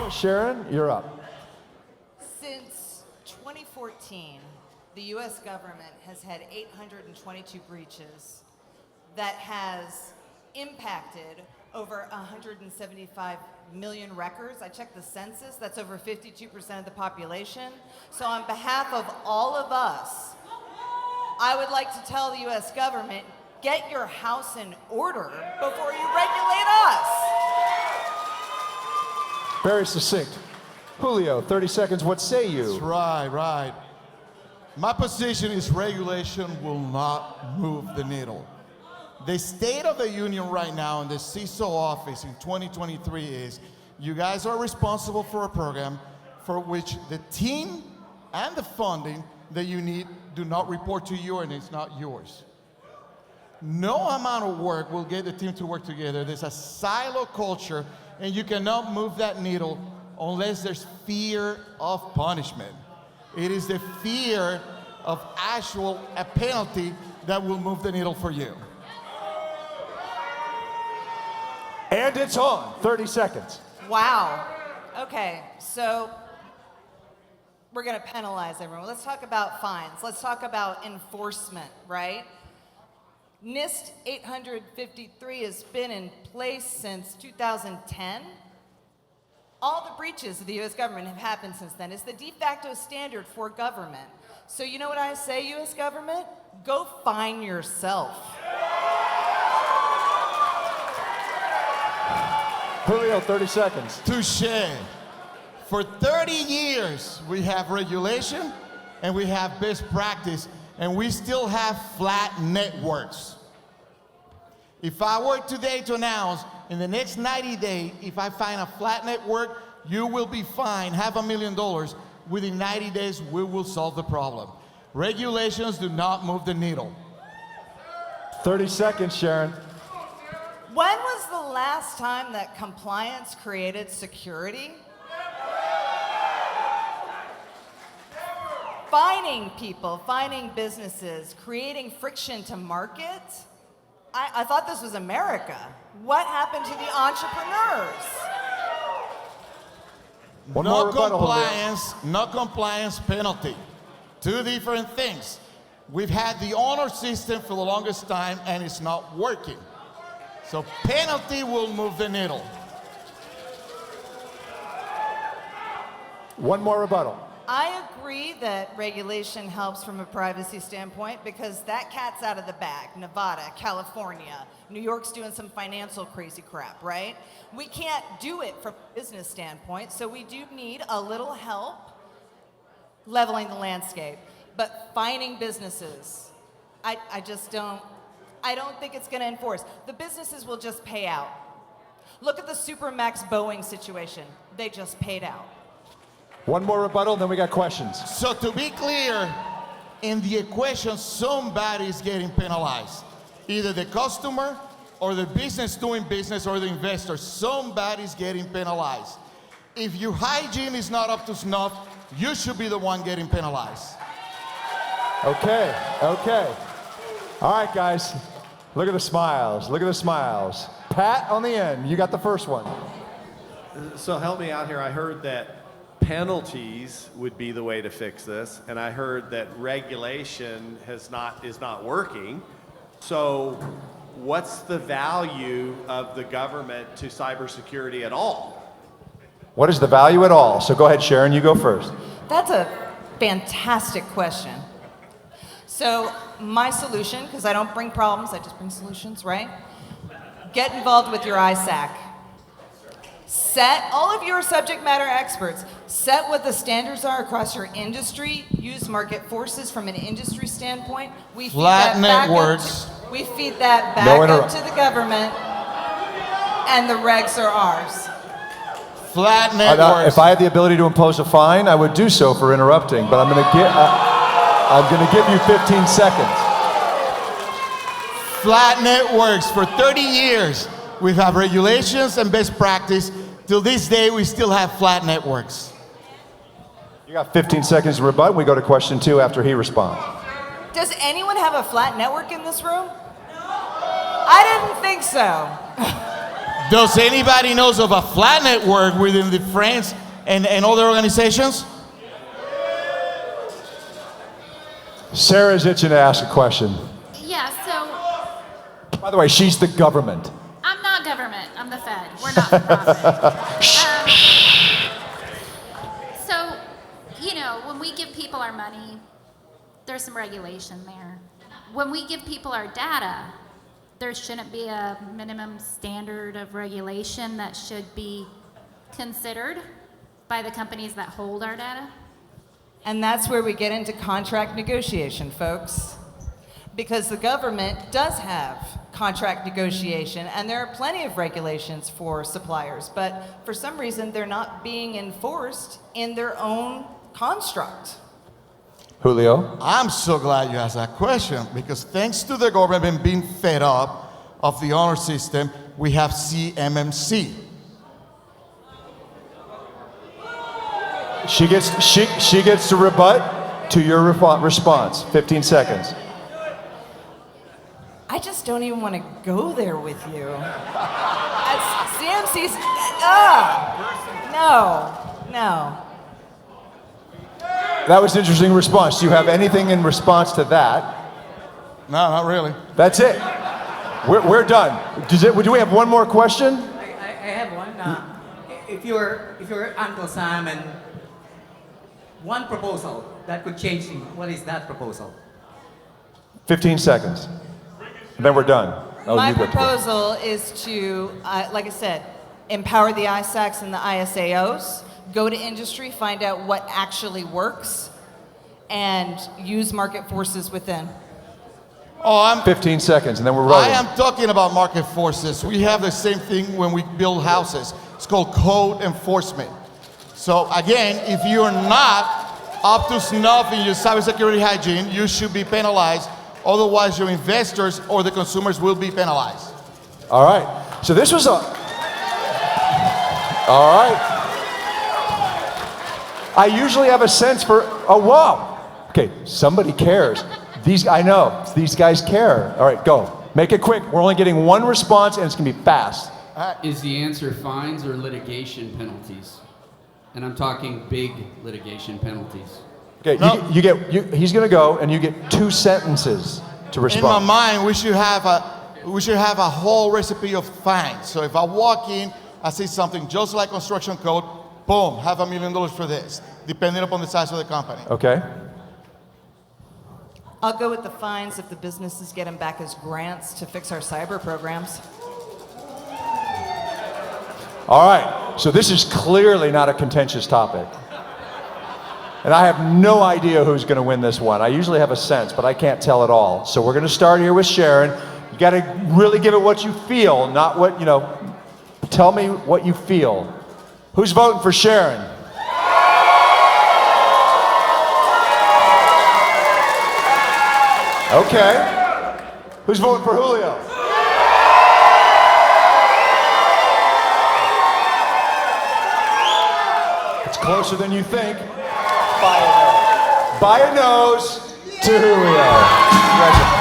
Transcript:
Sharon, you're up. Since 2014, the U.S. government has had 822 breaches that has impacted over 175 million records. I checked the census, that's over 52% of the population. So on behalf of all of us, I would like to tell the U.S. government, get your house in order before you regulate us. Very succinct. Julio, 30 seconds, what say you? That's right. My position is regulation will not move the needle. The State of the Union right now in the CISO office in 2023 is, you guys are responsible for a program for which the team and the funding that you need do not report to you and it's not yours. No amount of work will get the team to work together. There's a silo culture and you cannot move that needle unless there's fear of punishment. It is the fear of a penalty that will move the needle for you. And it's on. 30 seconds. Wow. Okay, so we're going to penalize everyone. Let's talk about fines. Let's talk about enforcement, right? NIST 853 has been in place since 2010. All the breaches of the U.S. government have happened since then. It's the de facto standard for government. So you know what I say, U.S. government? Go fine yourself. Julio, 30 seconds. Touché. For 30 years, we have regulation and we have best practice, and we still have flat networks. If I were today to announce in the next 90 days, if I find a flat network, you will be fined $500,000. Within 90 days, we will solve the problem. Regulations do not move the needle. 30 seconds, Sharon. When was the last time that compliance created security? Fining people, fining businesses, creating friction to market. I thought this was America. What happened to the entrepreneurs? No compliance penalty. Two different things. We've had the honor system for the longest time and it's not working. So penalty will move the needle. One more rebuttal. I agree that regulation helps from a privacy standpoint because that cat's out of the bag. Nevada, California, New York's doing some financial crazy crap, right? We can't do it from a business standpoint, so we do need a little help leveling the landscape. But fining businesses, I don't think it's going to enforce. The businesses will just pay out. Look at the Supermax Boeing situation. They just paid out. One more rebuttal, then we got questions. So to be clear, in the equation, somebody's getting penalized. Either the customer or the business doing business or the investor. Somebody's getting penalized. If your hygiene is not up to snuff, you should be the one getting penalized. Okay. All right, guys. Look at the smiles. Look at the smiles. Pat on the end. You got the first one. So help me out here. I heard that penalties would be the way to fix this, and I heard that regulation is not working. So what's the value of the government to cybersecurity at all? What is the value at all? So go ahead, Sharon, you go first. That's a fantastic question. So my solution, because I don't bring problems, I just bring solutions, right? Get involved with your ISAC. Set, all of your subject matter experts, set what the standards are across your industry, use market forces from an industry standpoint. We feed that back up to the government, and the regs are ours. Flat networks. If I had the ability to impose a fine, I would do so for interrupting, but I'm going to give you 15 seconds. Flat networks. For 30 years, we have regulations and best practice. Till this day, we still have flat networks. You got 15 seconds to rebut. We go to question 2 after he responds. Does anyone have a flat network in this room? I didn't think so. Does anybody knows of a flat network within the France and other organizations? Sarah's itching to ask a question. Yeah, so By the way, she's the government. I'm not government. I'm the Fed. We're not for profit. So, when we give people our money, there's some regulation there. When we give people our data, there shouldn't be a minimum standard of regulation that should be considered by the companies that hold our data. And that's where we get into contract negotiation, folks. Because the government does have contract negotiation, and there are plenty of regulations for suppliers, but for some reason they're not being enforced in their own construct. Julio? I'm so glad you asked that question, because thanks to the government being fed up of the honor system, we have CMMC. She gets to rebut to your response. 15 seconds. I just don't even want to go there with you. CMC's, no. That was an interesting response. Do you have anything in response to that? No, not really. That's it. We're done. Do we have one more question? I have one. If you're Uncle Sam, and one proposal that could change things, what is that proposal? 15 seconds. And then we're done. My proposal is to, like I said, empower the ISACs and the ISAOs, go to industry, find out what actually works, and use market forces within. 15 seconds, and then we're rolling. I am talking about market forces. We have the same thing when we build houses. It's called code enforcement. So again, if you're not up to snuff in your cybersecurity hygiene, you should be penalized. Otherwise, your investors or the consumers will be penalized. All right. So this was a... All right. I usually have a sense for... Oh, wow. Okay, somebody cares. I know. These guys care. All right, go. Make it quick. We're only getting one response, and it's going to be fast. Is the answer fines or litigation penalties? And I'm talking big litigation penalties. Okay, No. he's going to go, and you get 2 sentences to respond. In my mind, we should have a whole recipe of fines. So if I walk in, I see something just like construction code, boom, $500,000 for this, depending upon the size of the company. Okay. I'll go with the fines if the businesses get them back as grants to fix our cyber programs. All right. So this is clearly not a contentious topic. And I have no idea who's going to win this one. I usually have a sense, but I can't tell at all. So we're going to start here with Sharon. You got to really give it what you feel, not what, tell me what you feel. Who's voting for Sharon? Okay. Who's voting for Julio? It's closer than you think. By a nose to Julio. Congratulations.